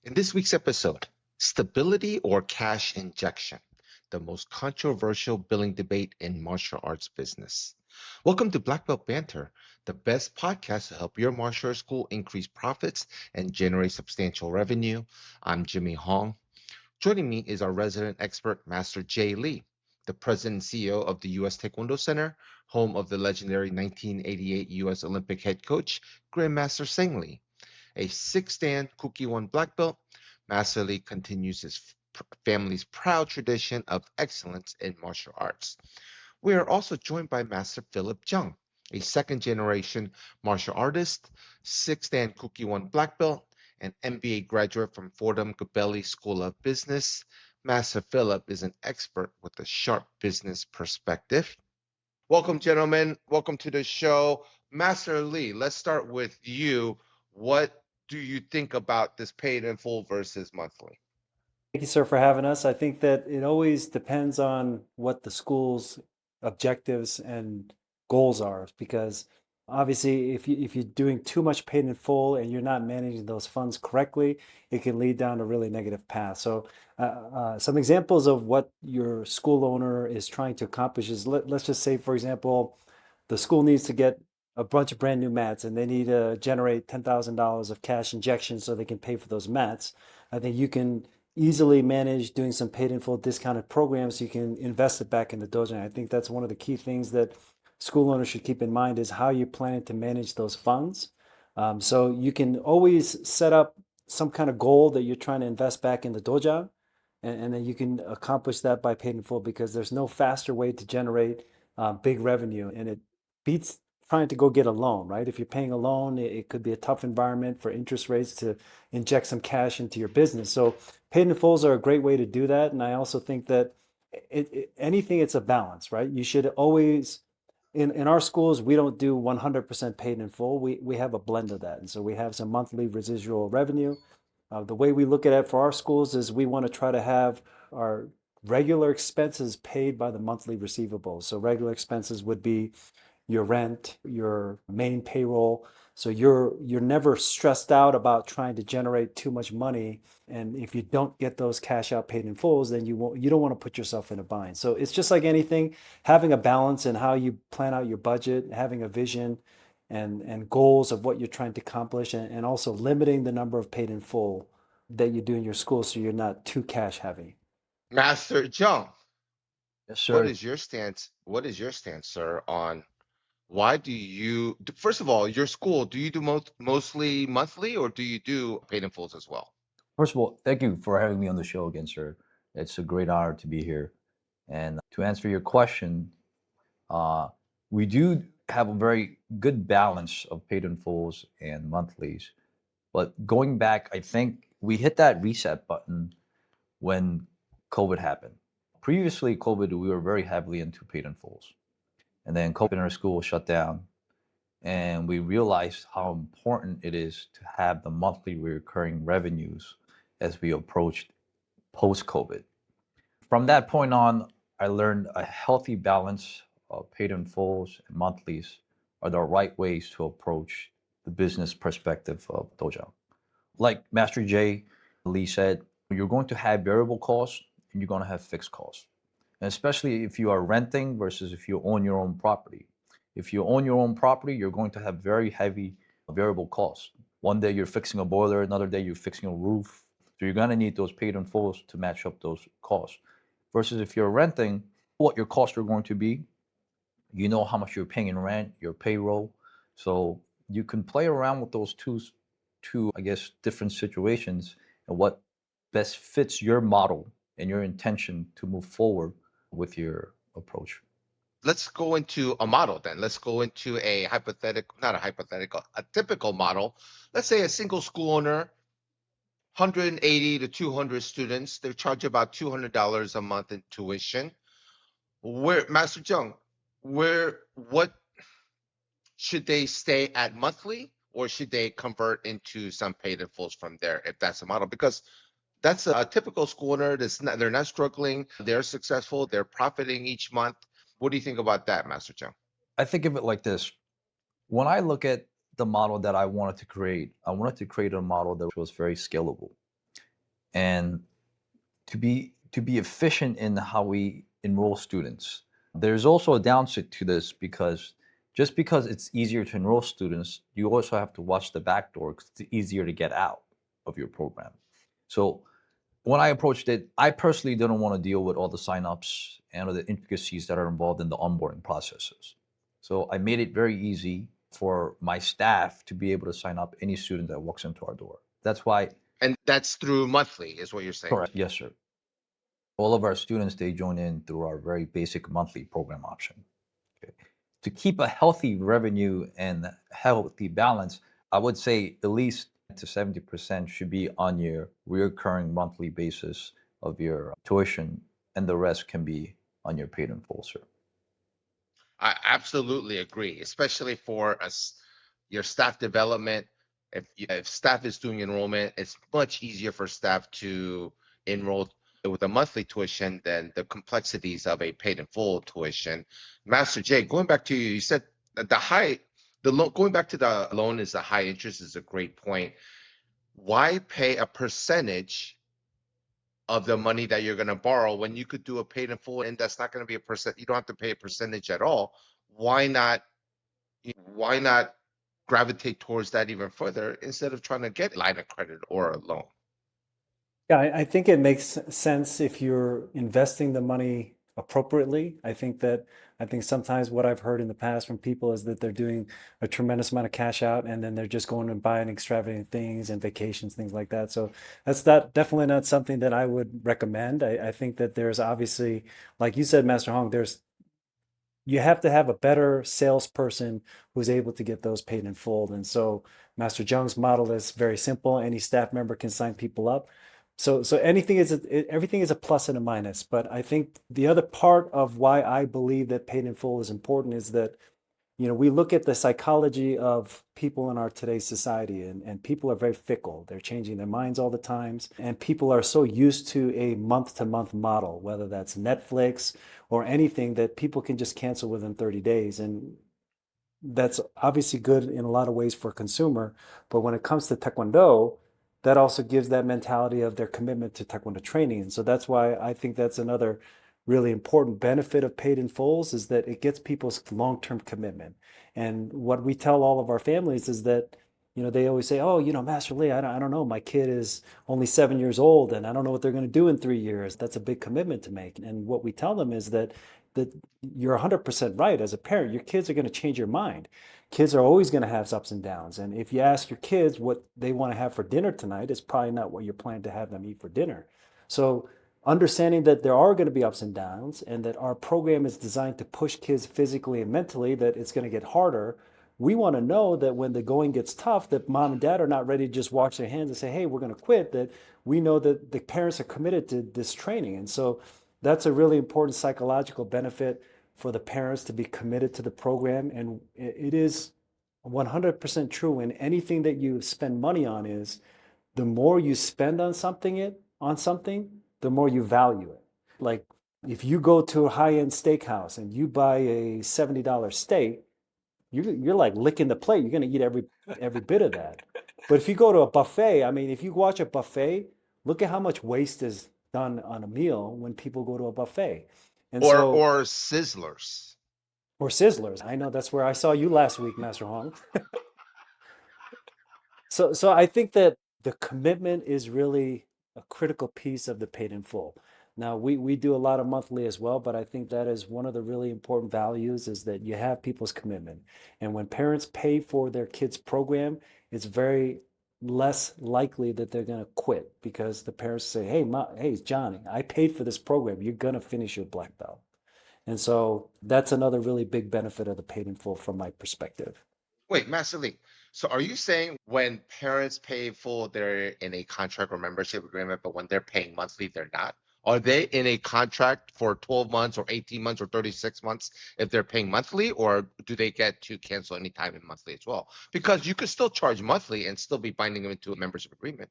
In this week's episode, stability or cash injection, the most controversial billing debate in martial arts business. Welcome to Black Belt Banter, the best podcast to help your martial arts school increase profits and generate substantial revenue. I'm Jimmy Hong. Joining me is our resident expert, Master Jay Lee, the president and CEO of the U.S. Taekwondo Center, home of the legendary 1988 U.S. Olympic head coach, Grandmaster Seng Lee. A six-dan Kuki One black belt, Master Lee continues his family's proud tradition of excellence in martial arts. We are also joined by Master Philip Jeung, a second-generation martial artist, six-dan Kuki One black belt, an MBA graduate from Fordham Gabelli School of Business. Master Philip is an expert with a sharp business perspective. Welcome, gentlemen. Welcome to the show. Master Lee, let's start with you. What do you think about this paid in full versus monthly? Thank you, sir, for having us. I think that it always depends on what the school's objectives and goals are, because obviously, if you're doing too much paid in full and you're not managing those funds correctly, it can lead down a really negative path. So, some examples of what your school owner is trying to accomplish is let's just say, for example, the school needs to get a bunch of brand new mats and they need to generate $10,000 of cash injection so they can pay for those mats. I think you can easily manage doing some paid in full discounted programs so you can invest it back in the dojo. And I think that's one of the key things that school owners should keep in mind is how you're planning to manage those funds. So you can always set up some kind of goal that you're trying to invest back in the dojo, and then you can accomplish that by paid in full, because there's no faster way to generate big revenue, and it beats trying to go get a loan, right? If you're paying a loan, it could be a tough environment for interest rates to inject some cash into your business. So paid in fulls are a great way to do that. And I also think that anything, it's a balance, right? You should always, in our schools, we don't do 100% paid in full. We have a blend of that. And so we have some monthly residual revenue. The way we look at it for our schools is we want to try to have our regular expenses paid by the monthly receivables. So regular expenses would be your rent, your main payroll. So you're never stressed out about trying to generate too much money. And if you don't get those cash out paid in fulls, then you don't want to put yourself in a bind. So it's just like anything, having a balance in how you plan out your budget, having a vision and goals of what you're trying to accomplish, and also limiting the number of paid in full that you do in your school so you're not too cash heavy. Master Jeung, Yes, what sir. is your stance? What is your stance, sir, on why do you, first of all, your school, do you do mostly monthly or do you do paid in fulls as well? First of all, thank you for having me on the show again, sir. It's a great honor to be here. And to answer your question, we do have a very good balance of paid in fulls and monthlies. But going back, I think we hit that reset button when COVID happened. Previously, COVID, we were very heavily into paid in fulls. And then COVID in our school shut down. And we realized how important it is to have the monthly recurring revenues as we approached post-COVID. From that point on, I learned a healthy balance of paid in fulls and monthlies are the right ways to approach the business perspective of dojo. Like Master Jay Lee said, you're going to have variable costs and you're going to have fixed costs. And especially if you are renting versus if you own your own property. If you own your own property, you're going to have very heavy variable costs. One day you're fixing a boiler, another day you're fixing a roof. So you're going to need those paid in fulls to match up those costs. Versus if you're renting, what your costs are going to be, you know how much you're paying in rent, your payroll. So you can play around with those two, I guess, different situations and what best fits your model and your intention to move forward with your approach. Let's go into a model then. Let's go into a hypothetical, not a hypothetical, a typical model. Let's say a single school owner, 180 to 200 students. They charge about $200 a month in tuition. Master Jeung, what should they stay at monthly, or should they convert into some paid in fulls from there if that's a model? Because that's a typical school owner. They're not struggling. They're successful. They're profiting each month. What do you think about that, Master Chung? I think of it like this. When I look at the model that I wanted to create a model that was very scalable. and to be efficient in how we enroll students. There's also a downside to this because just because it's easier to enroll students, you also have to watch the back door because it's easier to get out of your program. So when I approached it, I personally didn't want to deal with all the signups and all the intricacies that are involved in the onboarding processes. So I made it very easy for my staff to be able to sign up any student that walks into our door. That's why. And that's through monthly, is what you're saying. Correct. Yes, sir. All of our students, they join in through our very basic monthly program option. Okay. To keep a healthy revenue and healthy balance, I would say at least to 70% should be on your recurring monthly basis of your tuition, and the rest can be on your paid in full, sir. I absolutely agree, especially for us, your staff development. If staff is doing enrollment, it's much easier for staff to enroll with a monthly tuition than the complexities of a paid in full tuition. Master Jay, going back to you, you said that the loan, going back to the loan is the high interest is a great point. Why pay a percentage of the money that you're going to borrow when you could do a paid in full, and that's not going to be a percent? You don't have to pay a percentage at all. Why not gravitate towards that even further instead of trying to get a line of credit or a loan? Yeah, I think it makes sense if you're investing the money appropriately. I think sometimes what I've heard in the past from people is that they're doing a tremendous amount of cash out and then they're just going and buying extravagant things and vacations, things like that. So that's definitely not something that I would recommend. I think that there's obviously, like you said, Master Hong, you have to have a better salesperson who's able to get those paid in full. And so Master Jung's model is very simple. Any staff member can sign people up. So everything is a plus and a minus. But I think the other part of why I believe that paid in full is important is that, we look at the psychology of people in our today's society, and people are very fickle. They're changing their minds all the times, and people are so used to a month-to-month model, whether that's Netflix or anything that people can just cancel within 30 days. And that's obviously good in a lot of ways for a consumer. But when it comes to Taekwondo, that also gives that mentality of their commitment to Taekwondo training. And so that's why I think that's another really important benefit of paid in fulls, is that it gets people's long-term commitment. And what we tell all of our families is that, they always say, oh, Master Lee, I don't know, my kid is only 7 years old and I don't know what they're going to do in 3 years. That's a big commitment to make. And what we tell them is that you're 100% right. As a parent, your kids are going to change your mind. Kids are always going to have ups and downs. And if you ask your kids what they want to have for dinner tonight, it's probably not what you're planning to have them eat for dinner. So understanding that there are going to be ups and downs, and that our program is designed to push kids physically and mentally, that it's going to get harder. We want to know that when the going gets tough, that mom and dad are not ready to just wash their hands and say, hey, we're going to quit, that we know that the parents are committed to this training. And so that's a really important psychological benefit for the parents to be committed to the program. And it is 100% true. And anything that you spend money on, is the more you spend on something, the more you value it. Like if you go to a high-end steakhouse and you buy a $70 steak, you're like licking the plate. You're going to eat every bit of that. But if you go to a buffet, I mean, if you watch a buffet, look at how much waste is done on a meal when people go to a buffet. And or Sizzlers. Or Sizzlers. I know that's where I saw you last week, Master Hong. So I think that the commitment is really a critical piece of the paid in full. Now we do a lot of monthly as well, but I think that is one of the really important values, is that you have people's commitment. And when parents pay for their kids' program, it's very less likely that they're going to quit, because the parents say, hey, Johnny, I paid for this program. You're going to finish your black belt. And so that's another really big benefit of the paid in full from my perspective. Wait, Master Lee. So are you saying when parents pay full, they're in a contract or membership agreement, but when they're paying monthly, they're not? Are they in a contract for 12 months or 18 months or 36 months if they're paying monthly, or do they get to cancel anytime in monthly as well? Because you could still charge monthly and still be binding them into a membership agreement.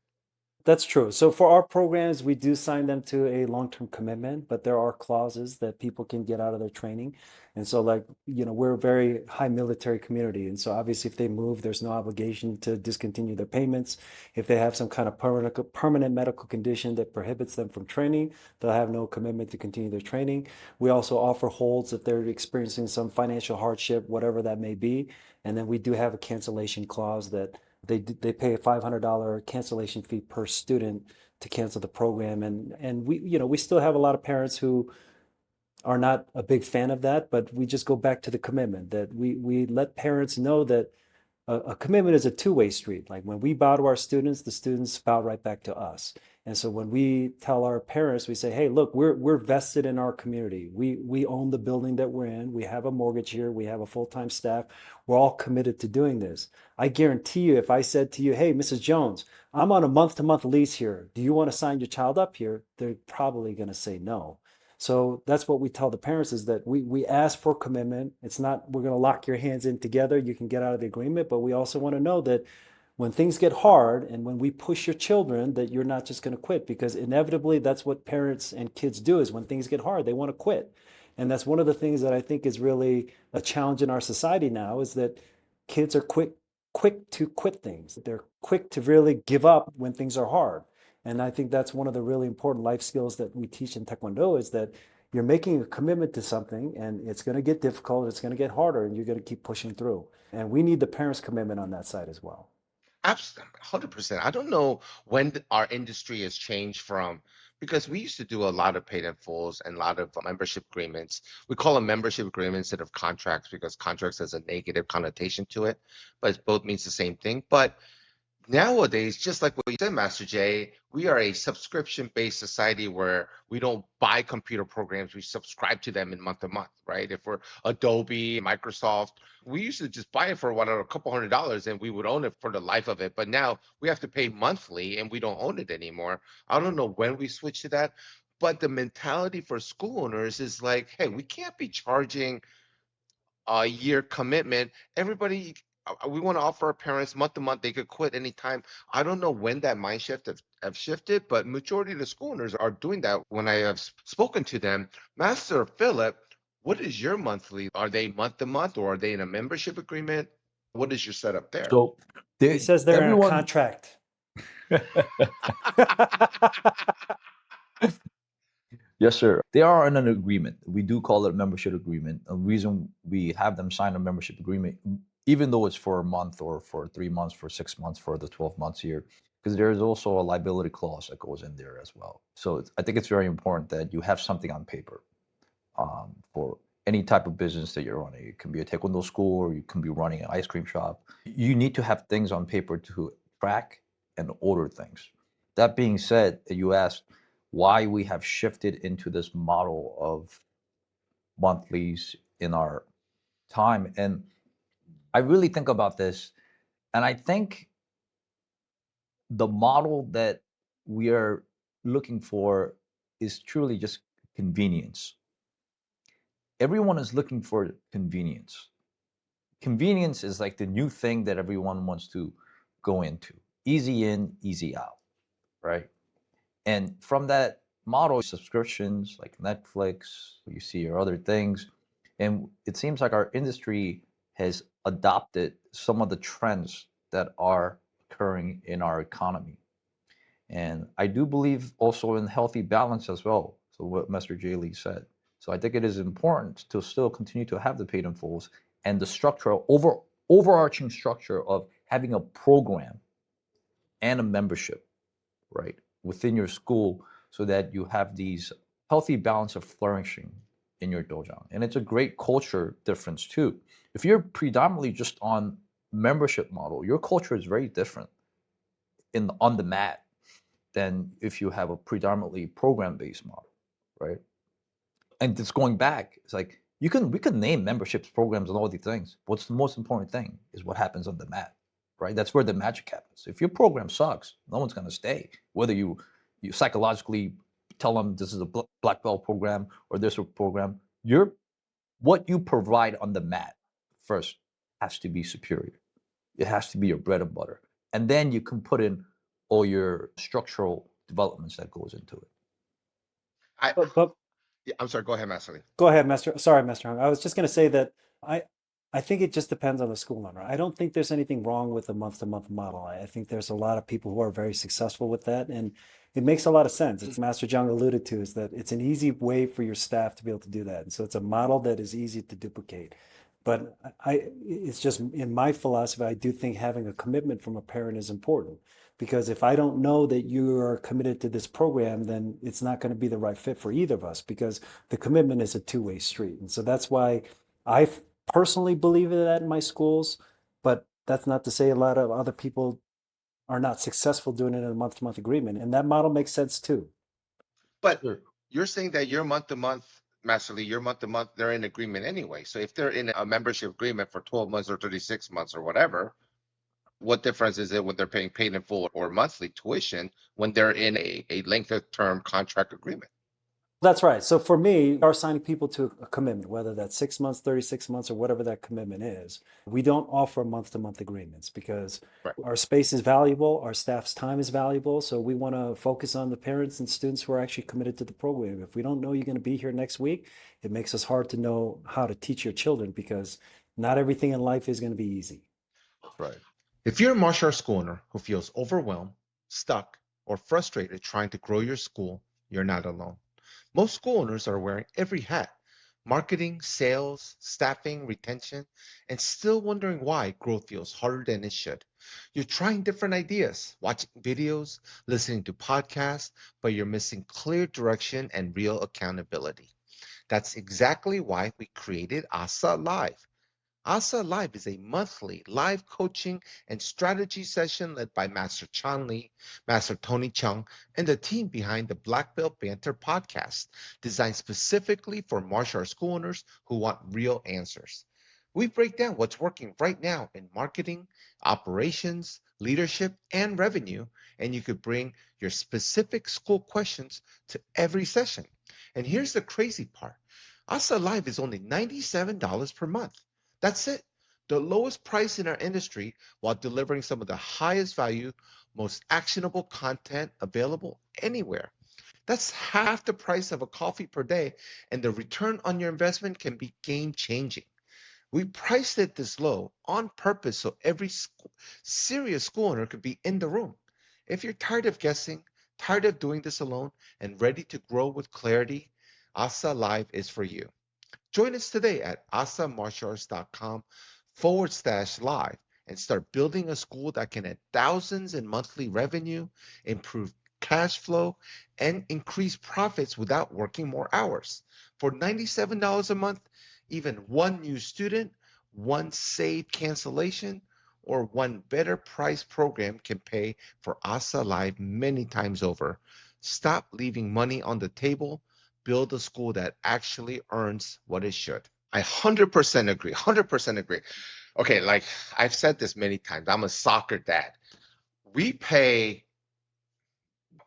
That's true. So for our programs, we do sign them to a long-term commitment, but there are clauses that people can get out of their training. And so like, we're a very high military community. And so obviously if they move, there's no obligation to discontinue their payments. If they have some kind of permanent medical condition that prohibits them from training, they'll have no commitment to continue their training. We also offer holds if they're experiencing some financial hardship, whatever that may be. And then we do have a cancellation clause that they pay a $500 cancellation fee per student to cancel the program, and we still have a lot of parents who are not a big fan of that, but we just go back to the commitment that we let parents know that a commitment is a two-way street. Like when we bow to our students, the students bow right back to us. And so when we tell our parents, we say, hey, look, we're vested in our community. We own the building that we're in. We have a mortgage here. We have a full-time staff. We're all committed to doing this. I guarantee you, if I said to you, hey, Mrs. Jones, I'm on a month-to-month lease here. Do you want to sign your child up here? They're probably going to say no. So that's what we tell the parents is that we ask for commitment. It's not we're going to lock your hands in together. You can get out of the agreement, but we also want to know that when things get hard and when we push your children, that you're not just going to quit, because inevitably that's what parents and kids do is when things get hard, they want to quit. And that's one of the things that I think is really a challenge in our society now is that kids are quick to quit things. They're quick to really give up when things are hard. And I think that's one of the really important life skills that we teach in Taekwondo is that you're making a commitment to something and it's going to get difficult, it's going to get harder, and you're going to keep pushing through. And we need the parents' commitment on that side as well. Absolutely, 100%. I don't know when our industry has changed from, because we used to do a lot of paid in fulls and a lot of membership agreements. We call them membership agreements instead of contracts because contracts has a negative connotation to it, but it both means the same thing. But nowadays, just like what you said, Master Jay, we are a subscription-based society where we don't buy computer programs, we subscribe to them in month to month, right? If we're Adobe, Microsoft, we used to just buy it for a couple $100 and we would own it for the life of it. But now we have to pay monthly and we don't own it anymore. I don't know when we switch to that, but the mentality for school owners is like, hey, we can't be charging a year commitment. Everybody, we want to offer our parents month to month. They could quit anytime. I don't know when that mind shift have shifted, but majority of the school owners are doing that. When I have spoken to them, Master Philip, what is your monthly? Are they month to month or are they in a membership agreement? What is your setup there? So He says they're in a everyone, contract. yes, sir. They are in an agreement. We do call it a membership agreement. A reason we have them sign a membership agreement, even though it's for a month or for 3 months, for 6 months, for the 12 months here, because there is also a liability clause that goes in there as well. So I think it's very important that you have something on paper for any type of business that you're running. It can be a taekwondo school or you can be running an ice cream shop. You need to have things on paper to track and order things. That being said, you asked why we have shifted into this model of monthlies in our time. And I really think about this, and I think the model that we are looking for is truly just convenience. Everyone is looking for convenience. Convenience is like the new thing that everyone wants to go into. Easy in, easy out, right? And from that model, subscriptions like Netflix, you see your other things. And it seems like our industry has adopted some of the trends that are occurring in our economy. And I do believe also in healthy balance as well. So what Mr. J. Lee said. So I think it is important to still continue to have the paid in fulls and the structure, overarching structure of having a program and a membership, right, within your school so that you have these healthy balance of flourishing in your dojo. And it's a great culture difference too. If you're predominantly just on membership model, your culture is very different on the mat than if you have a predominantly program-based model, right? And it's going back. It's like we can name memberships, programs, and all these things. What's the most important thing is what happens on the mat, right? That's where the magic happens. If your program sucks, no one's gonna stay. Whether you psychologically tell them this is a black belt program or this program, what you provide on the mat first has to be superior. It has to be your bread and butter, and then you can put in all your structural developments that goes into it. But Yeah, I'm sorry. Go ahead, Master Lee. go ahead, Master. Sorry, Master Hung. I was just going to say that I I think it just depends on the school owner. I don't think there's anything wrong with the month-to-month model. I think there's a lot of people who are very successful with that, and it makes a lot of sense. It's Master Jeung alluded to is that it's an easy way for your staff to be able to do that, and so it's a model that is easy to duplicate. But it's just in my philosophy, I do think having a commitment from a parent is important because if I don't know that you are committed to this program, then it's not going to be the right fit for either of us because the commitment is a two-way street. And so that's why I personally believe in that in my schools, but that's not to say a lot of other people are not successful doing it in a month-to-month agreement. And that model makes sense too. But Sure. you're saying that your month to month, Master Lee, your month to month, they're in agreement anyway. So if they're in a membership agreement for 12 months or 36 months or whatever, what difference is it when they're paying paid in full or monthly tuition when they're in a length of term contract agreement? That's right. So for me, are signing people to a commitment, whether that's 6 months, 36 months, or whatever that commitment is. We don't offer month-to-month agreements because Right. our space is valuable, our staff's time is valuable. So we want to focus on the parents and students who are actually committed to the program. If we don't know you're going to be here next week, it makes us hard to know how to teach your children because not everything in life is going to be easy. Right. If you're a martial arts school owner who feels overwhelmed, stuck, or frustrated trying to grow your school, you're not alone. Most school owners are wearing every hat: marketing, sales, staffing, retention, and still wondering why growth feels harder than it should. You're trying different ideas, watching videos, listening to podcasts, but you're missing clear direction and real accountability. That's exactly why we created ASA Live. ASA Live is a monthly live coaching and strategy session led by Master Chan Lee, Master Tony Chung, and the team behind the Black Belt Banter podcast, designed specifically for martial arts school owners who want real answers. We break down what's working right now in marketing, operations, leadership, and revenue, and you could bring your specific school questions to every session. And here's the crazy part: ASA Live is only $97 per month. That's it. The lowest price in our industry while delivering some of the highest value, most actionable content available anywhere. That's half the price of a coffee per day, and the return on your investment can be game changing. We priced it this low on purpose so every serious school owner could be in the room. If you're tired of guessing, tired of doing this alone, and ready to grow with clarity, ASA Live is for you. Join us today at asamartialarts.com/live and start building a school that can add thousands in monthly revenue, improve cash flow, and increase profits without working more hours. For $97 a month, even one new student, one saved cancellation, or one better price program can pay for ASA Live many times over. Stop leaving money on the table. Build a school that actually earns what it should. I 100% agree. 100% agree. Okay, like I've said this many times, I'm a soccer dad. We pay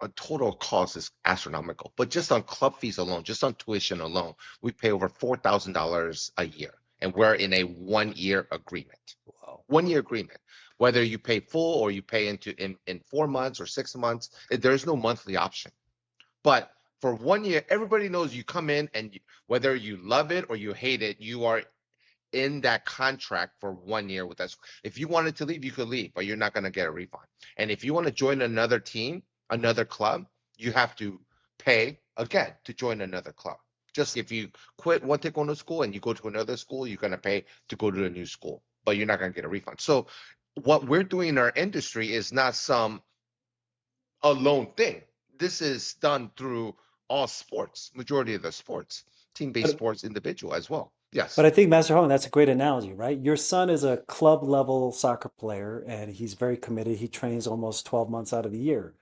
a total cost is astronomical, but just on club fees alone, just on tuition alone, we pay over $4,000 a year, and we're in a 1 year agreement. Wow. 1 year agreement. Whether you pay full or you pay in 4 months or 6 months, there's no monthly option. But for 1 year, everybody knows you come in and whether you love it or you hate it, you are in that contract for 1 year with us. If you wanted to leave, you could leave, but you're not going to get a refund. And if you want to join another team, another club, you have to pay again to join another club. Just if you quit one taekwondo school and you go to another school, you're going to pay to go to a new school, but you're not going to get a refund. So what we're doing in our industry is not some alone thing. This is done through all sports, majority of the sports, team-based But sports, individual as well. Yes. But I think, Master Hong, that's a great analogy, right? Your son is a club level soccer player and he's very committed. He trains almost 12 months out of the year.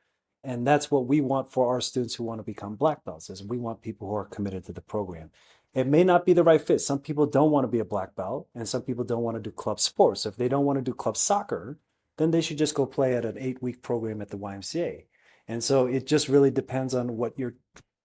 And that's what we want for our students who want to become black belts is we want people who are committed to the program. It may not be the right fit. Some people don't want to be a black belt and some people don't want to do club sports. If they don't want to do club soccer, then they should just go play at an 8-week program at the YMCA. And so it just really depends on what your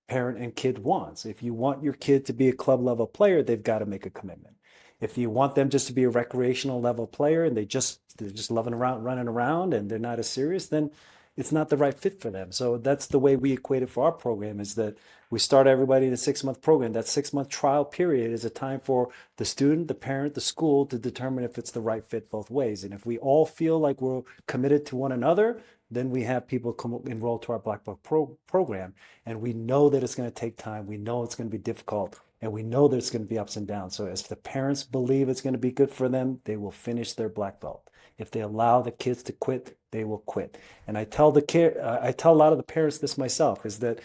parent and kid wants. If you want your kid to be a club level player, they've got to make a commitment. If you want them just to be a recreational level player and they're just loving around, running around, and they're not as serious, then it's not the right fit for them. So that's the way we equate it for our program, is that we start everybody in a 6-month program. That 6-month trial period is a time for the student, the parent, the school to determine if it's the right fit both ways. And if we all feel like we're committed to one another, then we have people come enroll to our Black Belt program. And we know that it's going to take time. We know it's going to be difficult. And we know there's going to be ups and downs. So if the parents believe it's going to be good for them, they will finish their Black Belt. If they allow the kids to quit, they will quit. And I tell a lot of the parents this myself, is that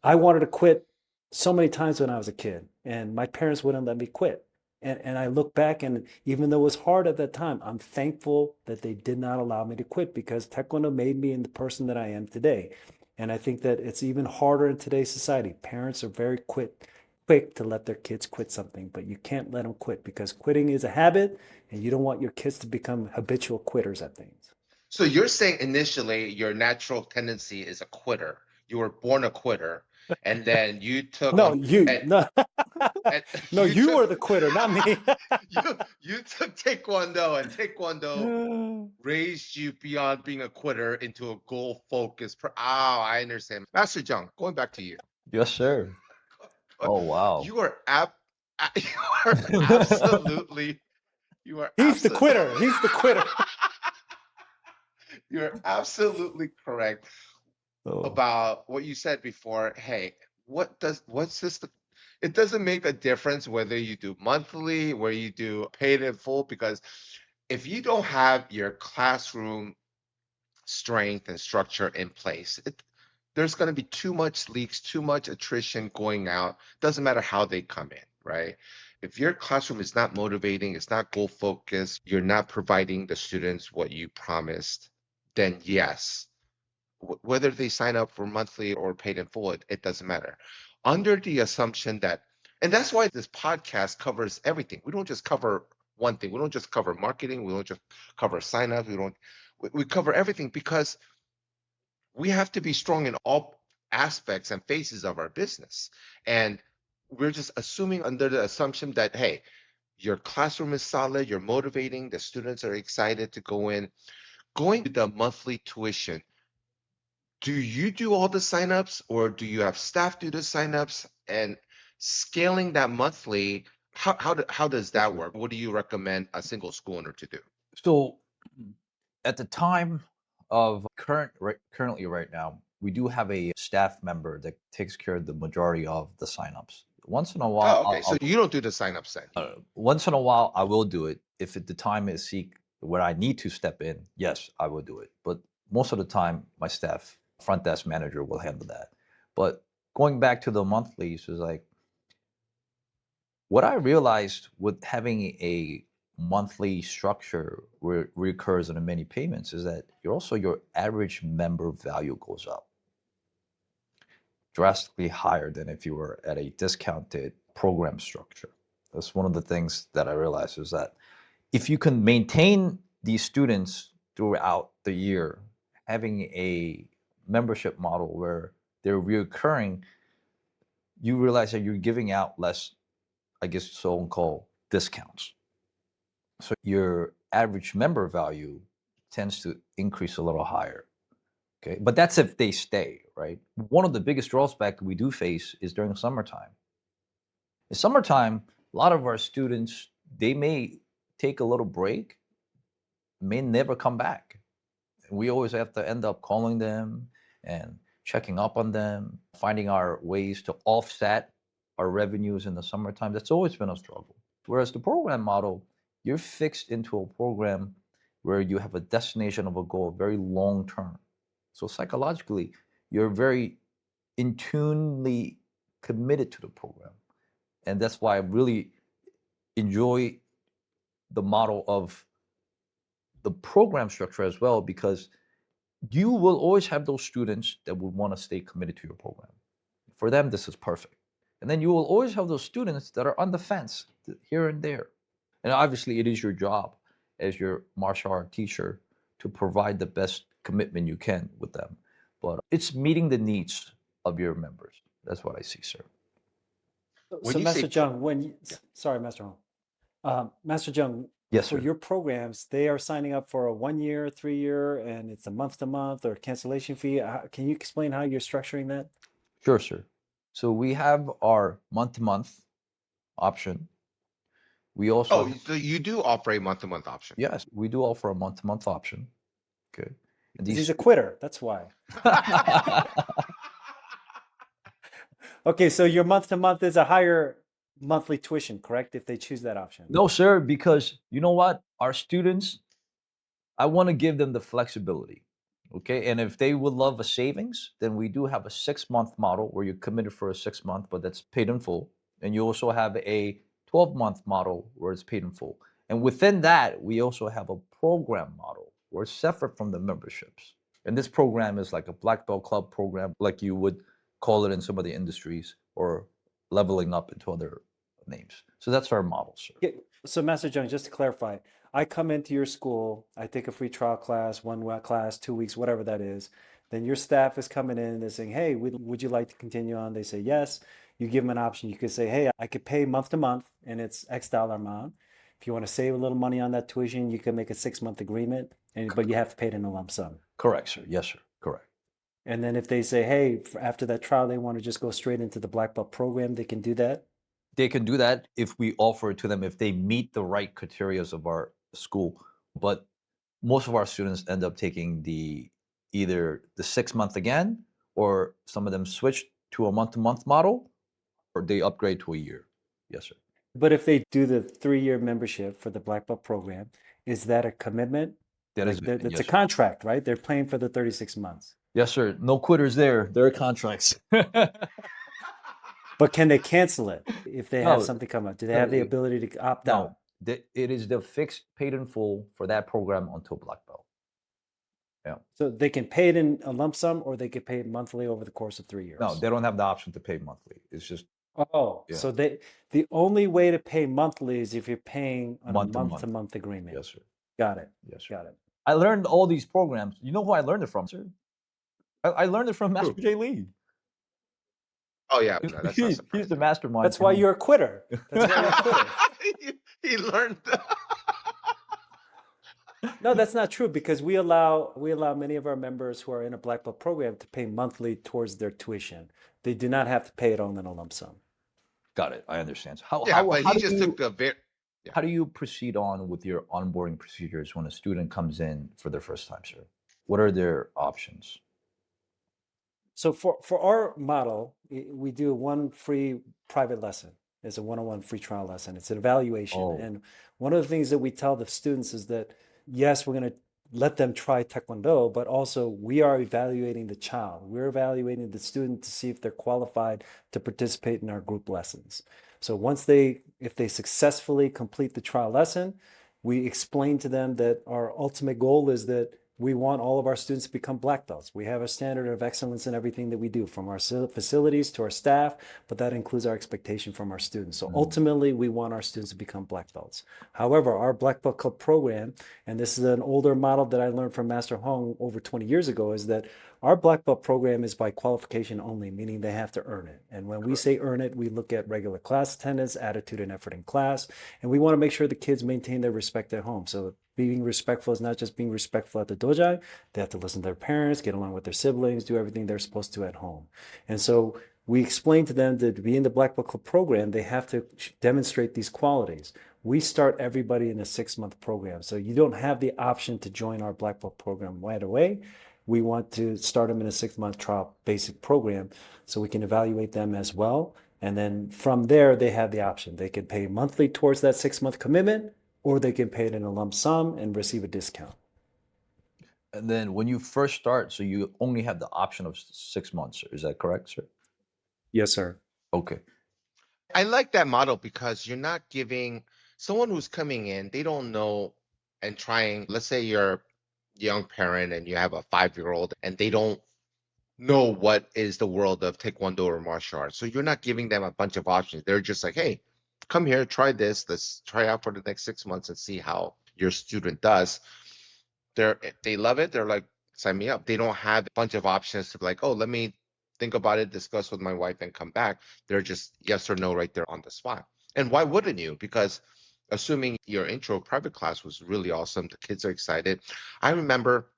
I wanted to quit so many times when I was a kid, and my parents wouldn't let me quit. And I look back, and even though it was hard at that time, I'm thankful that they did not allow me to quit, because Taekwondo made me in the person that I am today. And I think that it's even harder in today's society. Parents are very quick to let their kids quit something, but you can't let them quit, because quitting is a habit, and you don't want your kids to become habitual quitters at things. So you're saying initially your natural tendency is a quitter. You were born a quitter, and then you took No, you and, no, and no, you took were the quitter, not me. you took Taekwondo, and Taekwondo raised you beyond being a quitter into a goal focused. I understand. Master Jeung, going back to you. Yes, sir. Oh, wow. You are you are absolutely you are He's the absolutely quitter. He's the quitter. you're absolutely correct Oh, about what you said before. Hey, what's this? It doesn't make a difference whether you do monthly, where you do paid in full, because if you don't have your classroom strength and structure in place, there's going to be too much leaks, too much attrition going out. Doesn't matter how they come in, right? If your classroom is not motivating, it's not goal focused, you're not providing the students what you promised, then yes, whether they sign up for monthly or paid in full, it doesn't matter. Under the assumption that, and that's why this podcast covers everything. We don't just cover one thing. We don't just cover marketing. We don't just cover signups. We cover everything, because we have to be strong in all aspects and phases of our business. And we're just assuming under the assumption that, hey, your classroom is solid, you're motivating, the students are excited to go in. Going to the monthly tuition, do you do all the signups, or do you have staff do the signups? And scaling that monthly, how does that work? What do you recommend a single school owner to do? so at the time of currently right now, we do have a staff member that takes care of the majority of the signups. Once in a while, Oh, okay. So you don't do the signups then. once in a while, I will do it if the time is where I need to step in. Yes, I will do it. But most of the time, my staff, front desk manager, will handle that. But going back to the monthlies is like, what I realized with having a monthly structure where it recurs in many payments is that your average member value goes up drastically higher than if you were at a discounted program structure. That's one of the things that I realized, is that if you can maintain these students throughout the year, having a membership model where they're reoccurring, you realize that you're giving out less, I guess, so-called discounts. So your average member value tends to increase a little higher. Okay, but that's if they stay, right? One of the biggest drawbacks we do face is during summertime. In summertime, a lot of our students, they may take a little break, may never come back. We always have to end up calling them and checking up on them, finding our ways to offset our revenues in the summertime. That's always been a struggle. Whereas the program model, you're fixed into a program where you have a destination of a goal very long term. So psychologically, you're very in tunely committed to the program. And that's why I really enjoy the model of the program structure as well, because you will always have those students that will want to stay committed to your program. For them, this is perfect. And then you will always have those students that are on the fence here and there. And obviously, it is your job as your martial art teacher to provide the best commitment you can with them. But it's meeting the needs of your members. That's what I see, sir. When So you Master say Jeung, yeah. Sorry, Master Hong. Master Jeung, Yes, For sir. your programs, they are signing up for a 1 year, 3 year, and it's a month to month or cancellation fee. Can you explain how you're structuring that? Sure, sir. So we have our month-to-month option. We also, Oh, so you do offer a month-to-month option. yes, we do offer a month-to-month option. Okay. And Because he's these, a quitter. That's why. Okay, so your month to month is a higher monthly tuition, correct? If they choose that option. no, sir, because you know what? Our students, I want to give them the flexibility. Okay. And if they would love a savings, then we do have a 6 month model where you're committed for a 6 month, but that's paid in full. And you also have a 12-month model where it's paid in full. And within that, we also have a program model where it's separate from the memberships. And this program is like a Black Belt Club program, like you would call it in some of the industries, or leveling up into other names. So that's our model, sir. Yeah, so Master Jeung, just to clarify, I come into your school, I take a free trial class, class, 2 weeks, whatever that is. Then your staff is coming in and they're saying, hey, would you like to continue on? They say yes. You give them an option. You could say, hey, I could pay month to month and it's X dollar amount. If you want to save a little money on that tuition, you can make a 6 month agreement, but you have to pay it in a lump sum. Correct, sir. Yes, sir. Correct. And then if they say, hey, after that trial, they want to just go straight into the Black Belt program, they can do that. They can do that if we offer it to them, if they meet the right criteria of our school. But most of our students end up taking either the 6 month again, or some of them switch to a month-to-month model, or they upgrade to a year. Yes, sir. But if they do the 3 year membership for the Black Belt program, is that a commitment? That Like is, that's yes, a sir. contract, right? They're paying for the 36 months. Yes, sir. No quitters there. There are contracts. But can they cancel it if they have No, something come up? Do they no, have the ability to opt out? no. It is the fixed paid in full for that program until Black Belt. Yeah. So they can pay it in a lump sum or they can pay it monthly over the course of 3 years. No, they don't have the option to pay monthly. It's just Oh, Yeah. so the only way to pay monthly is if you're paying on a Month to month month. to month agreement. yes, sir. Got it. Yes, sir. Got it. I learned all these programs. You know who I learned it from, sir? I learned it from Master Who? J. Lee. Oh yeah, no, that's not He's the surprising. mastermind. That's why behind- you're a quitter. That's why you're a quitter. he learned. No, that's not true because we allow many of our members who are in a Black Belt program to pay monthly towards their tuition. They do not have to pay it all in a lump sum. Got it. I understand. So Yeah, but how he do just you, took the very. how do you proceed on with your onboarding procedures when a student comes in for their first time, sir? What are their options? So for our model, we do one free private lesson. It's a one-on-one free trial lesson. It's an evaluation. Oh. And one of the things that we tell the students is that, yes, we're going to let them try Taekwondo, but also we are evaluating the child. We're evaluating the student to see if they're qualified to participate in our group lessons. So if they successfully complete the trial lesson, we explain to them that our ultimate goal is that we want all of our students to become black belts. We have a standard of excellence in everything that we do, from our facilities to our staff, but that includes our expectation from our students. So ultimately, we want our students to become black belts. However, our Black Belt Club program, and this is an older model that I learned from Master Hong over 20 years ago, is that our Black Belt program is by qualification only, meaning they have to earn it. And when we say earn it, we look at regular class attendance, attitude and effort in class, and we want to make sure the kids maintain their respect at home. So being respectful is not just being respectful at the dojo. They have to listen to their parents, get along with their siblings, do everything they're supposed to at home. And so we explain to them that to be in the Black Belt Club program, they have to demonstrate these qualities. We start everybody in a 6-month program. So you don't have the option to join our Black Belt program right away. We want to start them in a 6-month trial basic program so we can evaluate them as well. And then from there, they have the option. They can pay monthly towards that 6-month commitment, or they can pay it in a lump sum and receive a discount. And then when you first start, so you only have the option of 6 months. Is that correct, sir? Yes, sir. Okay. I like that model because you're not giving someone who's coming in, they don't know and trying. Let's say you're a young parent and you have a 5-year-old and they don't know what is the world of Taekwondo or martial arts. So you're not giving them a bunch of options. They're just like, hey, come here, try this. Let's try out for the next 6 months and see how your student does. They love it. They're like, sign me up. They don't have a bunch of options to be like, oh, let me think about it, discuss with my wife, and come back. They're just yes or no right there on the spot. And why wouldn't you? Because assuming your intro private class was really awesome, the kids are excited. I remember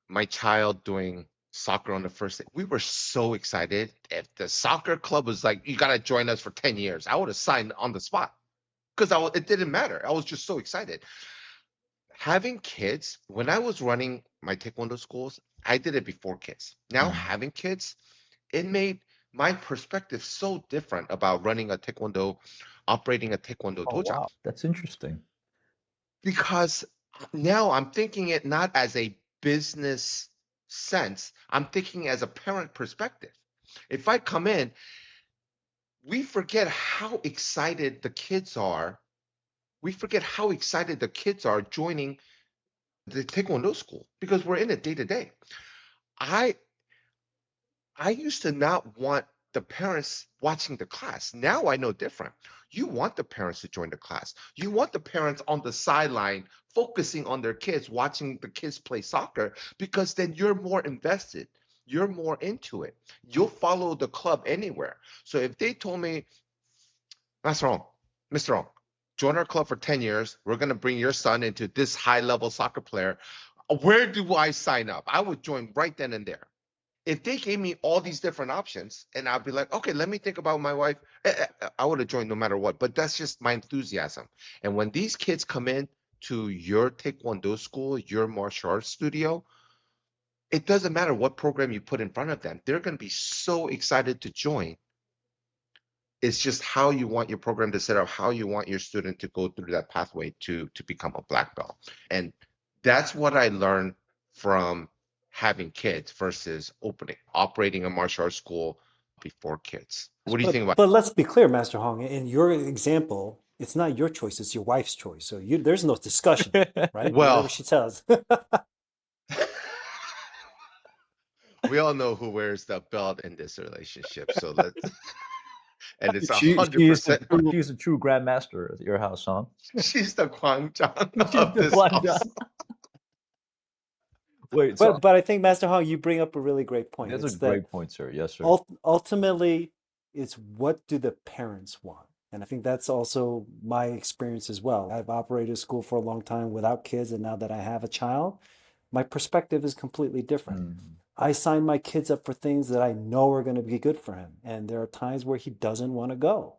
my child doing soccer on the first day. We were so excited. If the soccer club was like, you got to join us for 10 years, I would have signed on the spot because it didn't matter. I was just so excited. Having kids, when I was running my Taekwondo schools, I did it before kids. Now Mm. having kids, it made my perspective so different about running a Taekwondo, operating a Taekwondo Oh dojo. wow, that's interesting. Because now I'm thinking it not as a business sense, I'm thinking as a parent perspective. If I come in, we forget how excited the kids are. We forget how excited the kids are joining the Taekwondo school because we're in it day to day. I I used to not want the parents watching the class. Now I know different. You want the parents to join the class. You want the parents on the sideline focusing on their kids, watching the kids play soccer, because then you're more invested. You're more into it. You'll follow the club anywhere. So if they told me, that's wrong, Mr. Wrong, join our club for 10 years, we're going to bring your son into this high level soccer player, where do I sign up? I would join right then and there. If they gave me all these different options and I'd be like, okay, let me think about my wife, I would have joined no matter what. But that's just my enthusiasm. And when these kids come in to your Taekwondo school, your martial arts studio, it doesn't matter what program you put in front of them. They're going to be so excited to join. It's just how you want your program to set up, how you want your student to go through that pathway to become a black belt. And that's what I learned from having kids versus operating a martial arts school before kids. What do you think about But let's be clear, Master Hong. In your example, it's not your choice; it's your wife's choice. So there's no discussion, right? Whatever Well, she tells. we all know who wears the belt in this relationship. So let's and it's She's the 100% she's the true grandmaster at your house, huh? she's the Kwangjang She's of the this one. house. Wait, so But I think, Master Hong, you bring up a really great point. that's a It's that great point, sir. Yes, sir. ultimately, it's what do the parents want? And I think that's also my experience as well. I've operated a school for a long time without kids, and now that I have a child, my perspective is completely different. Mm. I sign my kids up for things that I know are going to be good for him. And there are times where he doesn't want to go,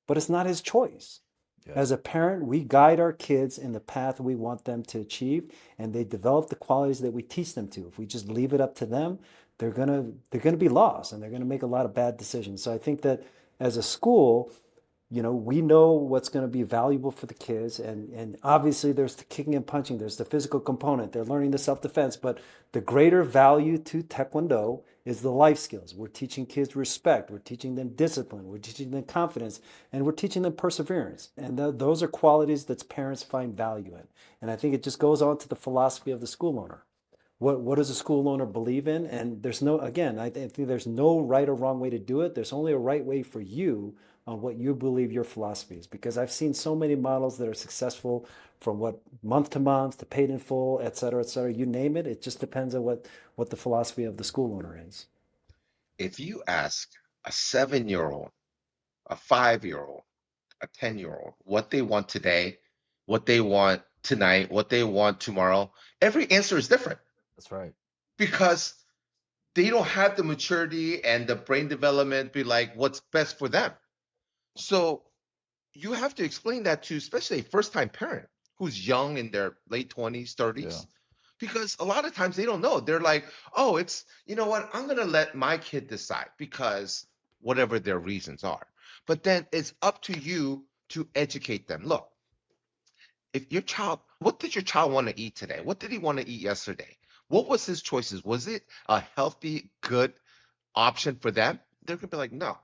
but it's not his choice. Yeah. As a parent, we guide our kids in the path we want them to achieve, and they develop the qualities that we teach them to. If we just leave it up to them, they're gonna be lost, and they're gonna make a lot of bad decisions. So I think that as a school, we know what's going to be valuable for the kids, and obviously there's the kicking and punching, there's the physical component, they're learning the self-defense, but the greater value to Taekwondo is the life skills. We're teaching kids respect, we're teaching them discipline, we're teaching them confidence, and we're teaching them perseverance. And those are qualities that parents find value in. And I think it just goes on to the philosophy of the school owner. What does a school owner believe in? And there's no, again, I think there's no right or wrong way to do it. There's only a right way for you on what you believe your philosophy is. Because I've seen so many models that are successful, from what month to month to paid in full, et cetera, et cetera. You name it. It just depends on what the philosophy of the school owner is. If you ask a 7-year-old, a 5-year-old, a 10-year-old what they want today, what they want tonight, what they want tomorrow, every answer is different That's right. because they don't have the maturity and the brain development be like what's best for them. So you have to explain that to especially a first-time parent who's young in their late 20s, 30s, Yeah. because a lot of times they don't know. They're like, oh, it's, you know what, I'm going to let my kid decide because whatever their reasons are. But then it's up to you to educate them. Look, if your child, what did your child want to eat today? What did he want to eat yesterday? What was his choices? Was it a healthy, good option for them? They're gonna be like, no,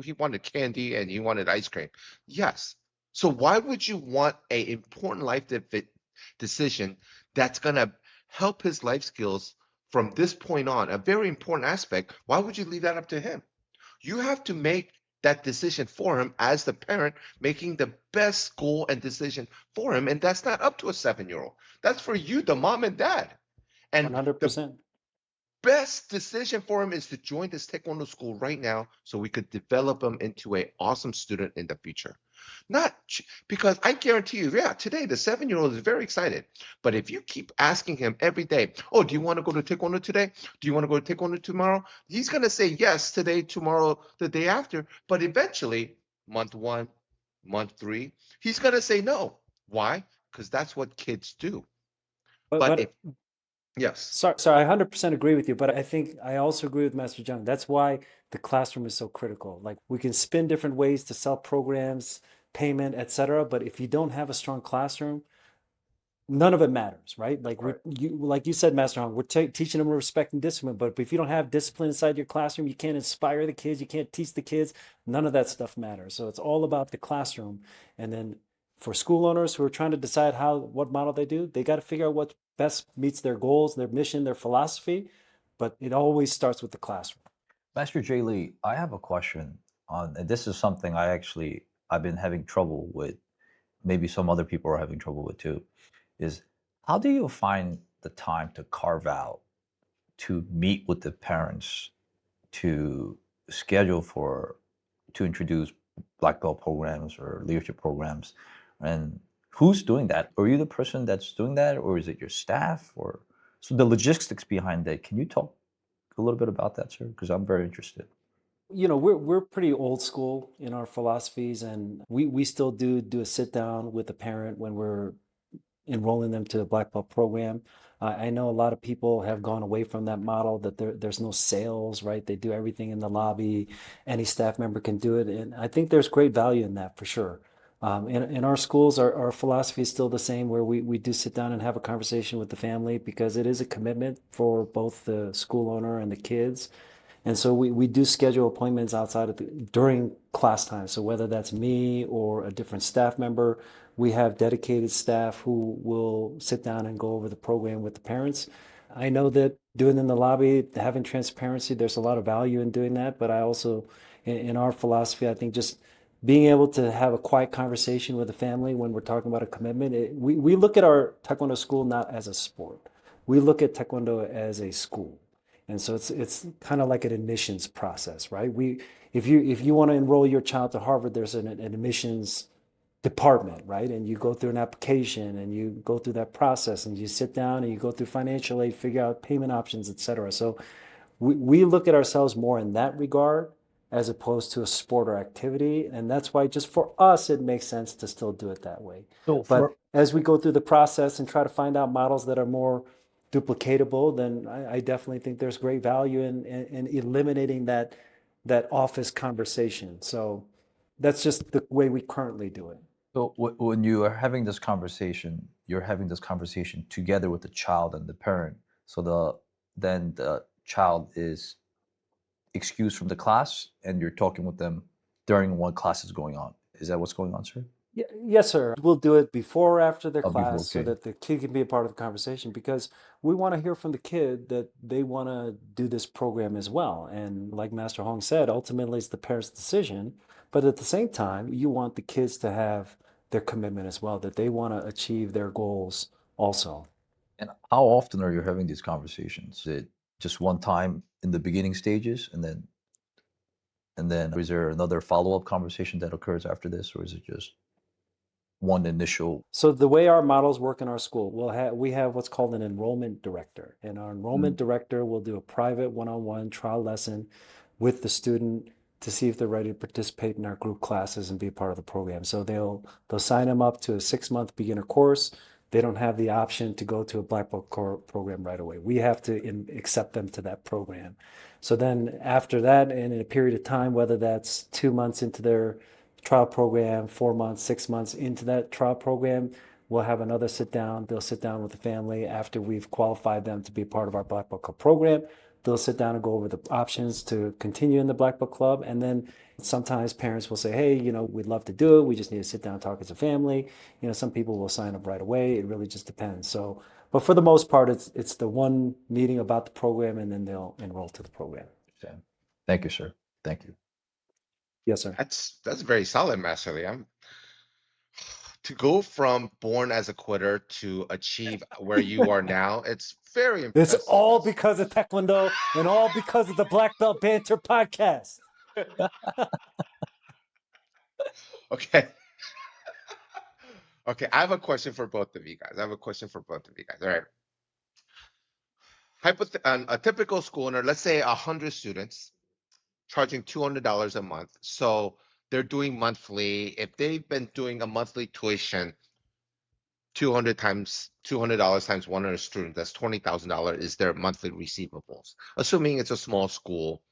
he wanted candy and he wanted ice cream. Yes. So why would you want a important decision that's gonna help his life skills from this point on, a very important aspect? Why would you leave that up to him? You have to make that decision for him as the parent, making the best goal and decision for him. And that's not up to a 7-year-old. That's for you, the mom and dad. And the 100%. best decision for him is to join this Taekwondo school right now so we could develop him into an awesome student in the future. Because I guarantee you, yeah, today the 7-year-old is very excited. But if you keep asking him every day, oh, do you want to go to Taekwondo today? Do you want to go to Taekwondo tomorrow? He's going to say yes today, tomorrow, the day after. But eventually, month one, month three, he's going to say no. Why? Because that's what kids do. But if, But yes, sorry, I 100% agree with you, but I think I also agree with Master Jeung. That's why the classroom is so critical. Like we can spin different ways to sell programs, payment, etc. But if you don't have a strong classroom, none of it matters, right? Like you said, Master Hong, we're teaching them respect and discipline. But if you don't have discipline inside your classroom, you can't inspire the kids, you can't teach the kids. None of that stuff matters. So it's all about the classroom. And then for school owners who are trying to decide what model they do, they got to figure out what best meets their goals, their mission, their philosophy. But it always starts with the classroom. Master J. Lee, I have a question on, and this is something I've been having trouble with. Maybe some other people are having trouble with too. Is how do you find the time to carve out to meet with the parents to schedule to introduce black belt programs or leadership programs, and who's doing that? Are you the person that's doing that, or is it your staff? Or so the logistics behind that, can you talk a little bit about that, sir? Because I'm very interested. We're pretty old school in our philosophies, and we still do a sit down with the parent when we're enrolling them to the Black Belt program. I know a lot of people have gone away from that model, that there's no sales, right? They do everything in the lobby. Any staff member can do it. And I think there's great value in that for sure. In our schools, our philosophy is still the same, where we do sit down and have a conversation with the family, because it is a commitment for both the school owner and the kids. And so we do schedule appointments during class time. So whether that's me or a different staff member, we have dedicated staff who will sit down and go over the program with the parents. I know that doing it in the lobby, having transparency, there's a lot of value in doing that. But I also, in our philosophy, I think just being able to have a quiet conversation with the family when we're talking about a commitment, we look at our Taekwondo school not as a sport. We look at Taekwondo as a school. And so it's kind of like an admissions process, right? If you want to enroll your child to Harvard, there's an admissions department, right? And you go through an application and you go through that process and you sit down and you go through financial aid, figure out payment options, et cetera. So we look at ourselves more in that regard as opposed to a sport or activity. And that's why just for us, it makes sense to still do it that way. So But as we go through the process and try to find out models that are more duplicatable, then I definitely think there's great value in eliminating that office conversation. So that's just the way we currently do it. So when you are having this conversation, you're having this conversation together with the child and the parent. So then the child is excused from the class, and you're talking with them during when class is going on. Is that what's going on, sir? Yes, sir. We'll do it before or after their Oh, before, class, so okay. that the kid can be a part of the conversation, because we want to hear from the kid that they want to do this program as well. And like Master Hong said, ultimately it's the parent's decision. But at the same time, you want the kids to have their commitment as well, that they want to achieve their goals also. And how often are you having these conversations? Is it just one time in the beginning stages, and then is there another follow-up conversation that occurs after this, or is it just one initial? So the way our models work in our school, we have what's called an enrollment director, and our enrollment director will do a private one-on-one trial lesson with the student to see if they're ready to participate in our group classes and be a part of the program. So they'll sign them up to a 6-month beginner course. They don't have the option to go to a Black Belt program right away. We have to accept them to that program. So then after that, and in a period of time, whether that's 2 months into their trial program, 4 months, 6 months into that trial program, we'll have another sit down. They'll sit down with the family after we've qualified them to be part of our Black Belt Club program. They'll sit down and go over the options to continue in the Black Belt Club. And then sometimes parents will say, hey, we'd love to do it. We just need to sit down and talk as a family. Some people will sign up right away. It really just depends. So, but for the most part, it's the one meeting about the program, and then they'll enroll to the program. Thank you, sir. Thank you. Yes, sir. That's very solid, Master Lee. To go from born as a quitter to achieve where you are now, it's very It's impressive. all because of Taekwondo and all because of the Black Belt Banter podcast. Okay. Okay, I have a question for both of you guys. I have a question for both of you guys. All right. A typical school owner, let's say 100 students, charging $200 a month. So they're doing monthly. If they've been doing a monthly tuition, 200 times $200 times 100 students, that's $20,000 is their monthly receivables. Assuming it's a small school,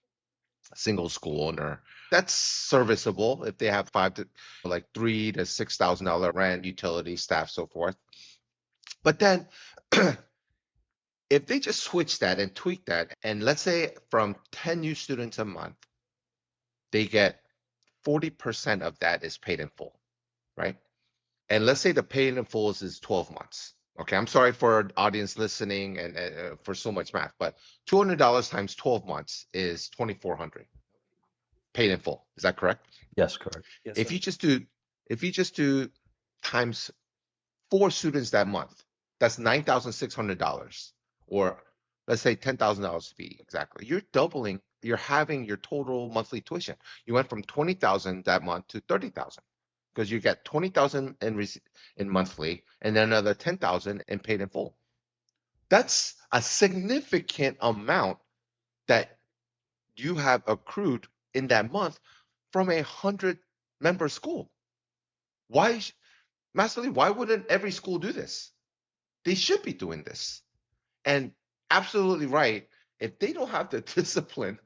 single school owner, that's serviceable if they have five to like $3,000 to $6,000 rent, utility, staff, so forth. But then if they just switch that and tweak that, and let's say from 10 new students a month, they get 40% of that is paid in full, right? And let's say the paid in full is 12 months. Okay, I'm sorry for audience listening and for so much math, but $200 times 12 months is 2,400 paid in full. Is that correct? Yes, correct. Yes, If sir. you just do, if you just do times 4 students that month, that's $9,600, or let's say $10,000 to be exactly. You're doubling. You're having your total monthly tuition. You went from 20,000 that month to 30,000 because you get 20,000 in monthly and then another 10,000 in paid in full. That's a significant amount that you have accrued in that month from 100-member school. Why, Master Lee, why wouldn't every school do this? They should be doing this. And absolutely right. If they don't have the discipline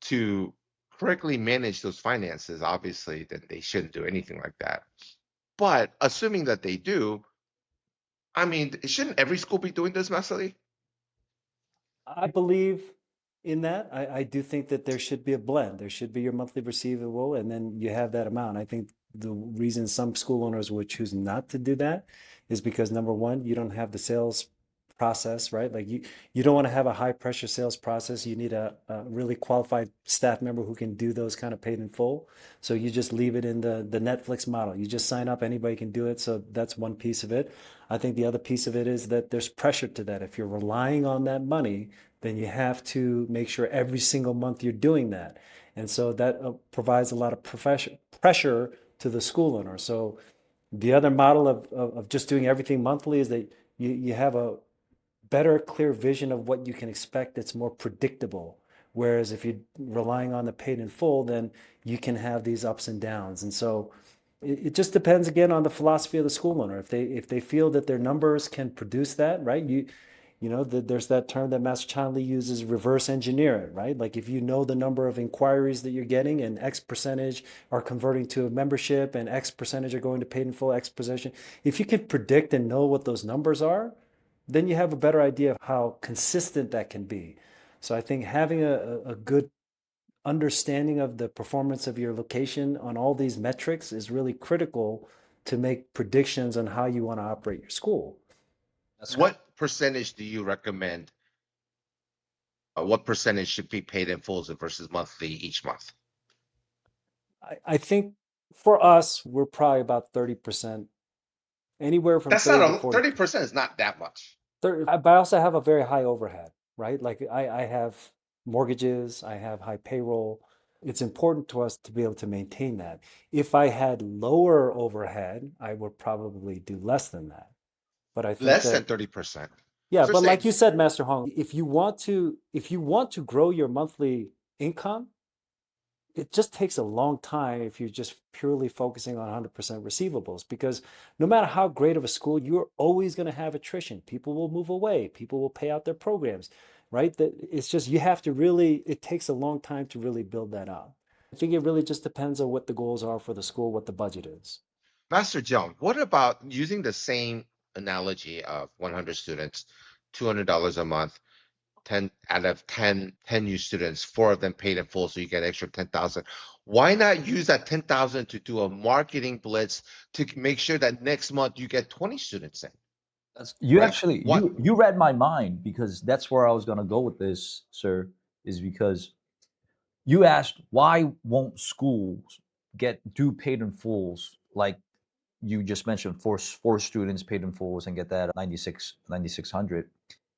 to correctly manage those finances, obviously, then they shouldn't do anything like that. But assuming that they do, I mean, shouldn't every school be doing this, Master Lee? I believe in that. I do think that there should be a blend. There should be your monthly receivable, and then you have that amount. I think the reason some school owners would choose not to do that is because number one, you don't have the sales process, right? Like you don't want to have a high pressure sales process. You need a really qualified staff member who can do those kind of paid in full. So you just leave it in the Netflix model. You just sign up, anybody can do it. So that's one piece of it. I think the other piece of it is that there's pressure to that. If you're relying on that money, then you have to make sure every single month you're doing that. And so that provides a lot of pressure to the school owner. So the other model of just doing everything monthly is that you have a better, clear vision of what you can expect that's more predictable. Whereas if you're relying on the paid in full, then you can have these ups and downs. And so it just depends again on the philosophy of the school owner. If they feel that their numbers can produce that, right? There's that term that Master Chan uses, reverse engineer it, right? Like if you know the number of inquiries that you're getting and X percentage are converting to a membership and X percentage are going to paid in full, X percentage. If you can predict and know what those numbers are, then you have a better idea of how consistent that can be. So I think having a good understanding of the performance of your location on all these metrics is really critical to make predictions on how you want to operate your school. What percentage do you recommend? What percentage should be paid in full versus monthly each month? I think for us, we're probably about 30%, anywhere from That's not 30 to a 40. 30% is not that much. But I also have a very high overhead, right? Like I have mortgages, I have high payroll. It's important to us to be able to maintain that. If I had lower overhead, I would probably do less than that. But I think Less than that 30%. yeah, So but like say, you said, Master Hong, if you want to grow your monthly income, it just takes a long time if you're just purely focusing on 100% receivables, because no matter how great of a school, you're always going to have attrition. People will move away, people will pay out their programs, right? That it's just you have to really, it takes a long time to really build that up. I think it really just depends on what the goals are for the school, what the budget is. Master Jeung, what about using the same analogy of 100 students, $200 a month, 10 out of 10 new students, 4 of them paid in full, so you get extra 10,000. Why not use that 10,000 to do a marketing blitz to make sure that next month you get 20 students in, You right? actually What? you read my mind, because that's where I was going to go with this, sir. Is because you asked why won't schools do paid in fulls, like you just mentioned, four students paid in fulls and get that 9600.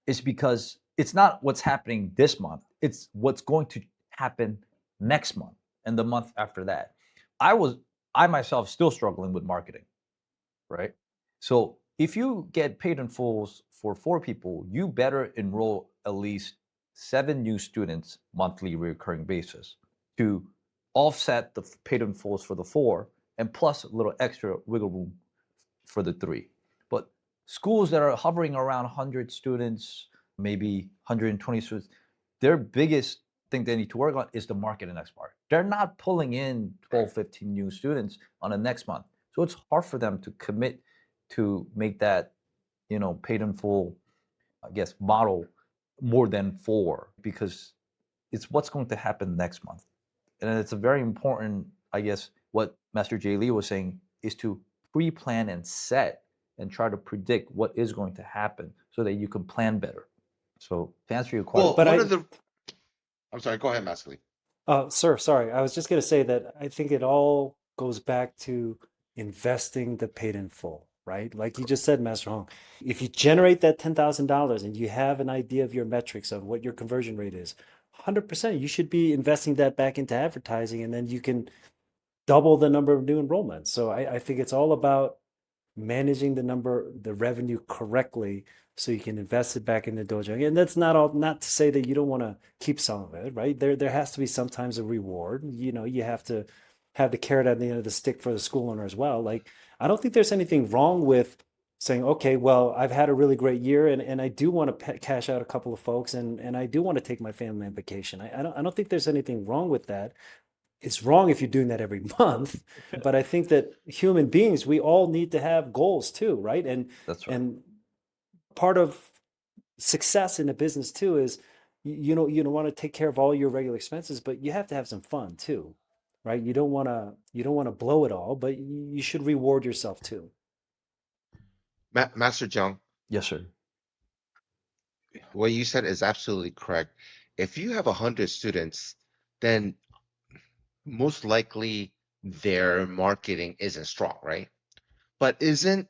It's because it's not what's happening this month, it's what's going to happen next month and the month after that. I myself still struggling with marketing. right? So if you get paid in fulls for 4 people, you better enroll at least 7 new students monthly recurring basis to offset the paid in fulls for the 4 and plus a little extra wiggle room for the 3. But schools that are hovering around 100 students, maybe 120 students, their biggest thing they need to work on is the market and next part. They're not pulling in 12, 15 new students on the next month. So it's hard for them to commit to make that, paid in full, I guess, model more than 4 because it's what's going to happen next month. And it's a very important, I guess, what Master Jay Lee was saying is to pre-plan and set and try to predict what is going to happen so that you can plan better. So to answer your question, Well, But I'm sorry, go ahead, Master Lee. Sir, sorry. I was just going to say that I think it all goes back to investing the paid in full, right? Like you just said, Master Hong, if you generate that $10,000 and you have an idea of your metrics of what your conversion rate is, 100%, you should be investing that back into advertising and then you can double the number of new enrollments. So I think it's all about managing the revenue correctly so you can invest it back in the dojo. And that's not to say that you don't want to keep some of it, right? There has to be sometimes a reward. You have to have the carrot at the end of the stick for the school owner as well. Like, I don't think there's anything wrong with saying, okay, well, I've had a really great year and I do want to cash out a couple of folks and I do want to take my family on vacation. I don't think there's anything wrong with that. It's wrong if you're doing that every month, but I think that human beings, we all need to have goals too, right? that's right. And part of success in a business too is you don't want to take care of all your regular expenses, but you have to have some fun too, right? You don't want to blow it all, but you should reward yourself too. Master Jung, Yes, sir. what you said is absolutely correct. If you have 100 students, then most likely their marketing isn't strong, right? But isn't,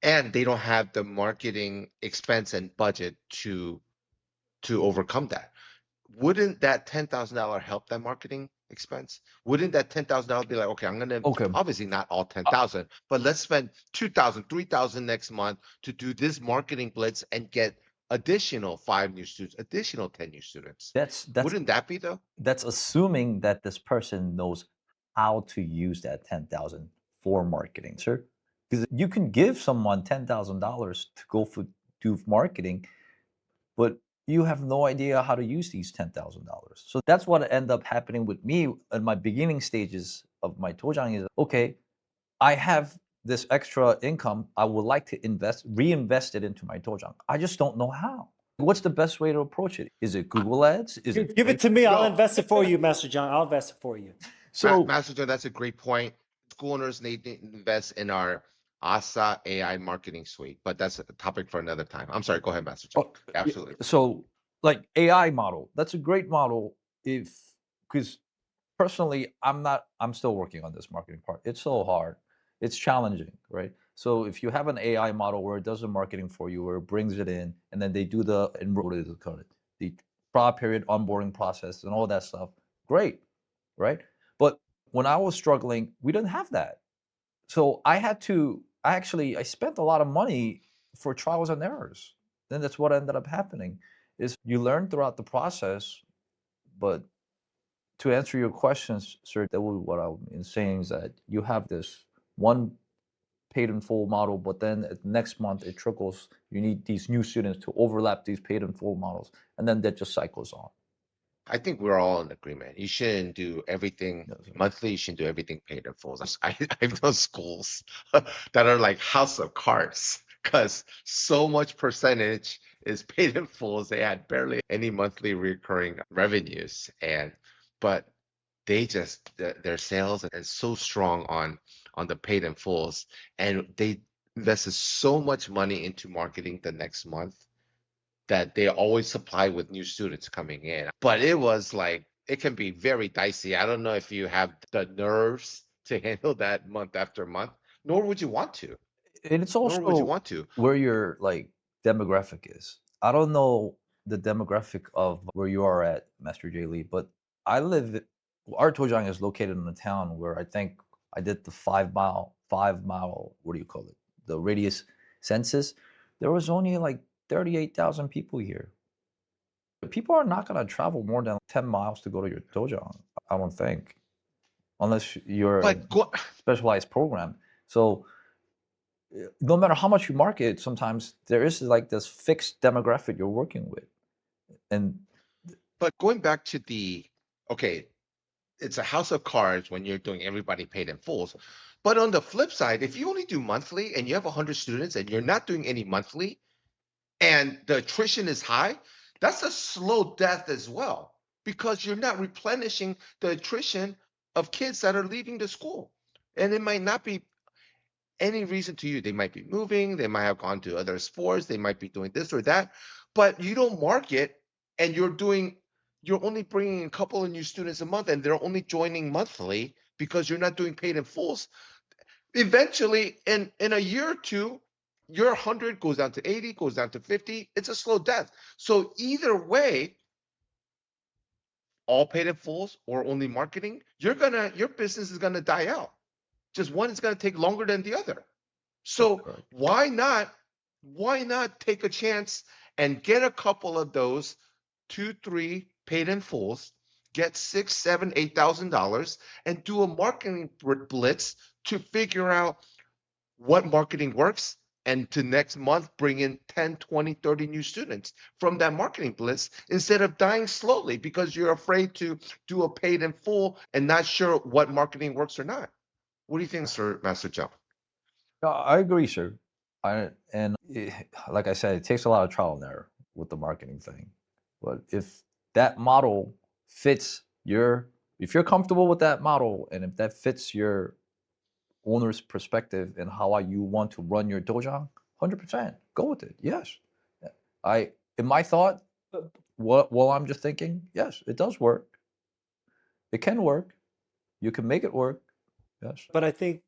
and they don't have the marketing expense and budget to overcome that. Wouldn't that $10,000 help that marketing expense? Wouldn't that $10,000 be like, okay, I'm gonna Okay. obviously not all Uh, 10,000, but let's spend 2,000, 3,000 next month to do this marketing blitz and get additional 5 new students, additional 10 new students. that's Wouldn't that be though? that's assuming that this person knows how to use that 10,000 for marketing, sir. Because you can give someone $10,000 to go for do marketing, but you have no idea how to use these $10,000. So that's what ended up happening with me in my beginning stages of my tojang is okay, I have this extra income. I would like to reinvest it into my tojang. I just don't know how. What's the best way to approach it? Is it Google Ads? Is it Give it to me. I'll No, invest it for you, Master John. I'll invest it for you. so Master Joe, that's a great point. School owners need to invest in our ASA AI marketing suite, but that's a topic for another time. I'm sorry, go ahead, Master Joe. Oh, yeah, Absolutely. so like AI model, that's a great model if because personally I'm still working on this marketing part. It's so hard. It's challenging, right? So if you have an AI model where it does the marketing for you, where it brings it in, and then they do the the trial period onboarding process and all that stuff, great, right? But when I was struggling, we didn't have that. So I spent a lot of money for trials and errors. Then that's what ended up happening is you learn throughout the process. But to answer your questions, sir, that was what I'm saying is that you have this one paid in full model, but then next month it trickles. You need these new students to overlap these paid in full models, and then that just cycles on. I think we're all in agreement. You shouldn't do everything Yes, sir. monthly. You shouldn't do everything paid in full. I've known schools that are like house of cards because so much percentage is paid in fulls. They had barely any monthly recurring revenues, but they just their sales is so strong on the paid in fulls, and they invested so much money into marketing the next month that they always supply with new students coming in. But it was like, it can be very dicey. I don't know if you have the nerves to handle that month after month, nor would you want to, And it's nor would you also want to. where your like demographic is. I don't know the demographic of where you are at, Master J Lee, but our Tojang is located in a town where I think I did the 5 mile, what do you call it? the radius census, there was only like 38,000 people here. People are not going to travel more than 10 miles to go to your dojo, I don't think, unless you're a But go, specialized program. So no matter how much you market, sometimes there is like this fixed demographic you're working with. And but going back to the, okay, it's a house of cards when you're doing everybody paid in fulls. But on the flip side, if you only do monthly and you have 100 students and you're not doing any monthly and the attrition is high, that's a slow death as well because you're not replenishing the attrition of kids that are leaving the school. And it might not be any reason to you. They might be moving, they might have gone to other sports, they might be doing this or that, but you don't market and you're only bringing a couple of new students a month and they're only joining monthly because you're not doing paid in fulls. Eventually, in a year or two, your 100 goes down to 80, goes down to 50. It's a slow death. So either way, all paid in fulls or only marketing, your business is gonna die out. Just one is gonna take longer than the other. So why not take a chance and get a couple of those 2, 3 paid in fulls, get six, seven, $8,000, and do a marketing blitz to figure out what marketing works, and to next month bring in 10, 20, 30 new students from that marketing blitz instead of dying slowly because you're afraid to do a paid in full and not sure what marketing works or not. What do you think, Sir Master Joe? I agree, sir. Like I said, it takes a lot of trial and error with the marketing thing. But if that model fits if you're comfortable with that model, and if that fits your owner's perspective and how you want to run your dojo, 100%, go with it. Yes, in my thought, while I'm just thinking, yes, it does work. It can work. You can make it work. Yes. But I think,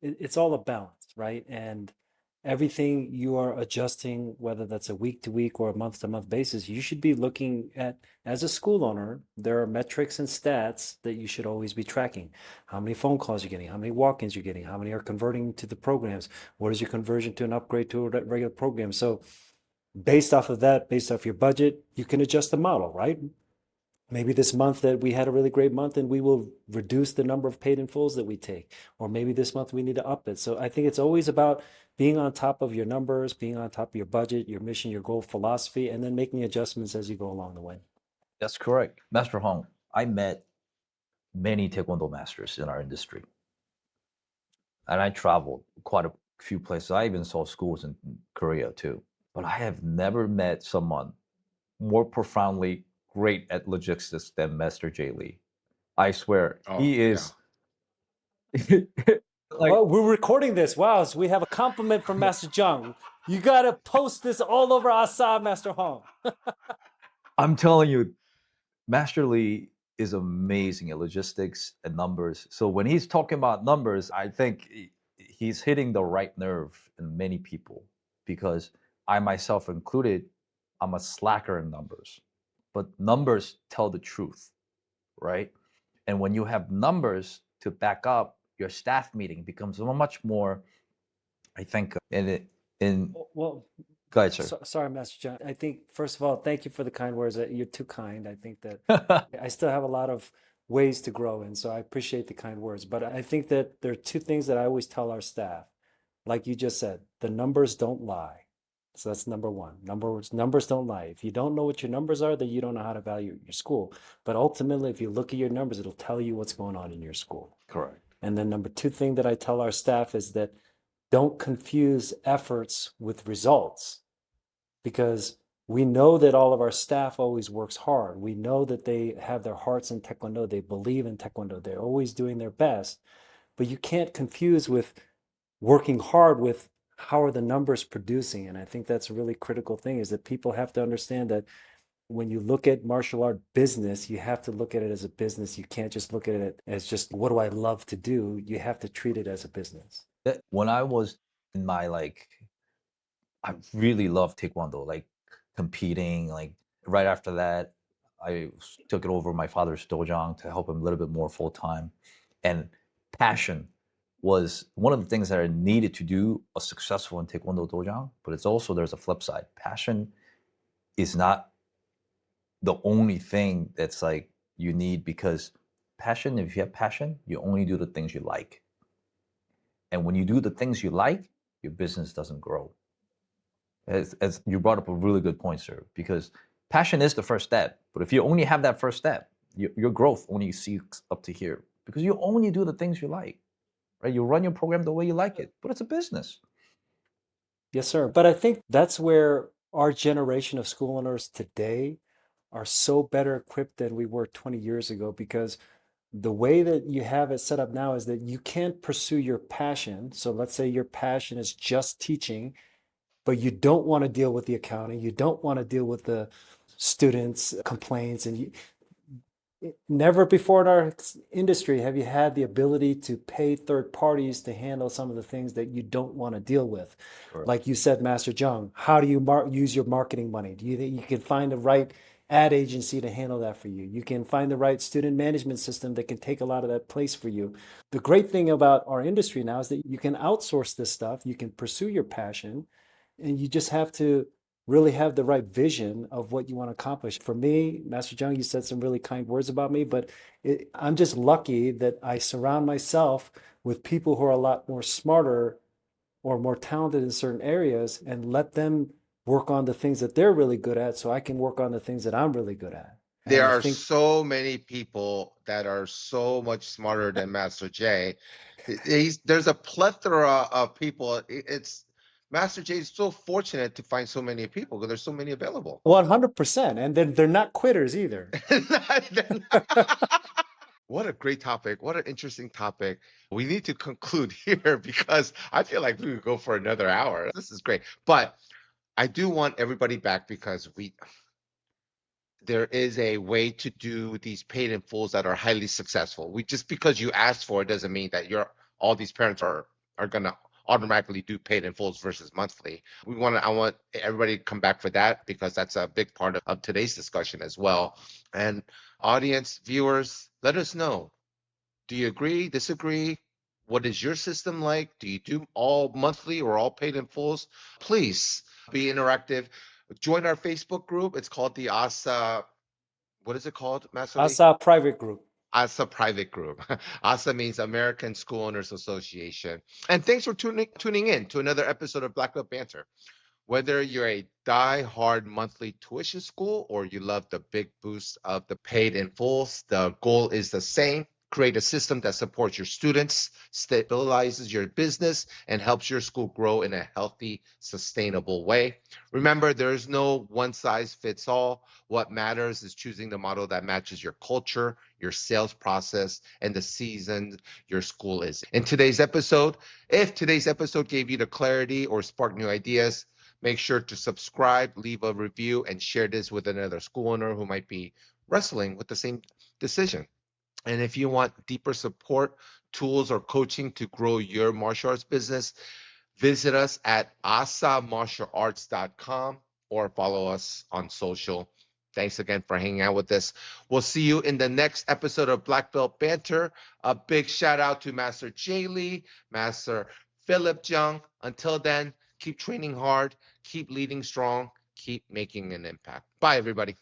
it's all a balance, right? And everything you are adjusting, whether that's a week to week or a month to month basis, you should be looking at, as a school owner, there are metrics and stats that you should always be tracking. How many phone calls you're getting, how many walk-ins you're getting, how many are converting to the programs, what is your conversion to an upgrade to a regular program. So based off of that, based off your budget, you can adjust the model, right? Maybe this month that we had a really great month and we will reduce the number of paid in fulls that we take. Or maybe this month we need to up it. So I think it's always about being on top of your numbers, being on top of your budget, your mission, your goal, philosophy, and then making adjustments as you go along the way. That's correct. Master Hong, I met many Taekwondo masters in our industry. And I traveled quite a few places. I even saw schools in Korea too. But I have never met someone more profoundly great at logistics than Master Jay Lee. I swear, he is. Oh, we're recording this. Wow, so we have a compliment from Master Jeung. You got to post this all over Asa, Master Hong. I'm telling you, Master Lee is amazing at logistics and numbers. So when he's talking about numbers, I think he's hitting the right nerve in many people, because I myself included, I'm a slacker in numbers, but numbers tell the truth, right? And when you have numbers to back up, your staff meeting becomes much more, I think, Well, go ahead, sir. sorry, Master John. I think, first of all, thank you for the kind words. You're too kind. I think that I still have a lot of ways to grow in, so I appreciate the kind words. But I think that there are two things that I always tell our staff. Like you just said, the numbers don't lie. So that's number one. Numbers don't lie. If you don't know what your numbers are, then you don't know how to value your school. But ultimately, if you look at your numbers, it'll tell you what's going on in your school. Correct. And then number two thing that I tell our staff is that don't confuse efforts with results, because we know that all of our staff always works hard. We know that they have their hearts in Taekwondo. They believe in Taekwondo. They're always doing their best. But you can't confuse with working hard with how are the numbers producing. And I think that's a really critical thing, is that people have to understand that when you look at martial art business, you have to look at it as a business. You can't just look at it as just, what do I love to do? You have to treat it as a business. When I was in my, I really loved Taekwondo, competing. Right after that, I took it over my father's dojo to help him a little bit more full time. And passion was one of the things that are needed to do a successful in Taekwondo Dojang, but it's also, there's a flip side. Passion is not the only thing that's like you need, because passion, if you have passion, you only do the things you like. And when you do the things you like, your business doesn't grow. As you brought up a really good point, sir, because passion is the first step. But if you only have that first step, your growth only seeks up to here, because you only do the things you like, right? You run your program the way you like it, but it's a business. Yes, sir. But I think that's where our generation of school owners today are so better equipped than we were 20 years ago, because the way that you have it set up now is that you can't pursue your passion. So let's say your passion is just teaching, but you don't want to deal with the accounting, you don't want to deal with the students' complaints, and never before in our industry have you had the ability to pay third parties to handle some of the things that you don't want to deal with. Correct. Like you said, Master Jeung, how do you use your marketing money? Do you think you can find the right ad agency to handle that for you? You can find the right student management system that can take a lot of that place for you. The great thing about our industry now is that you can outsource this stuff, you can pursue your passion, and you just have to really have the right vision of what you want to accomplish. For me, Master Jeung, you said some really kind words about me, but I'm just lucky that I surround myself with people who are a lot more smarter or more talented in certain areas, and let them work on the things that they're really good at so I can work on the things that I'm really good at. And There I are think so many people that are so much smarter than Master J. There's a plethora of people. It's Master J is so fortunate to find so many people because there's so many available. 100%. And then they're not quitters either. What a great topic. What an interesting topic. We need to conclude here because I feel like we could go for another hour. This is great. But I do want everybody back because there is a way to do these paid in fulls that are highly successful. Just because you asked for it doesn't mean that all these parents are gonna automatically do paid in fulls versus monthly. I want everybody to come back for that because that's a big part of today's discussion as well. And audience, viewers, let us know. Do you agree, disagree? What is your system like? Do you do all monthly or all paid in fulls? Please be interactive. Join our Facebook group. It's called the ASA. What is it called, Master Lee? ASA private group. ASA private group. ASA means American School Owners Association. And thanks for tuning in to another episode of Black Belt Banter. Whether you're a die-hard monthly tuition school or you love the big boost of the paid in fulls, the goal is the same. Create a system that supports your students, stabilizes your business, and helps your school grow in a healthy, sustainable way. Remember, there is no one size fits all. What matters is choosing the model that matches your culture, your sales process, and the season your school is. In today's episode, if today's episode gave you the clarity or sparked new ideas, make sure to subscribe, leave a review, and share this with another school owner who might be wrestling with the same decision. And if you want deeper support, tools, or coaching to grow your martial arts business, visit us at asamartialarts.com or follow us on social. Thanks again for hanging out with us. We'll see you in the next episode of Black Belt Banter. A big shout out to Master Jay Lee, Master Philip Jeung. Until then, keep training hard, keep leading strong, keep making an impact. Bye, everybody.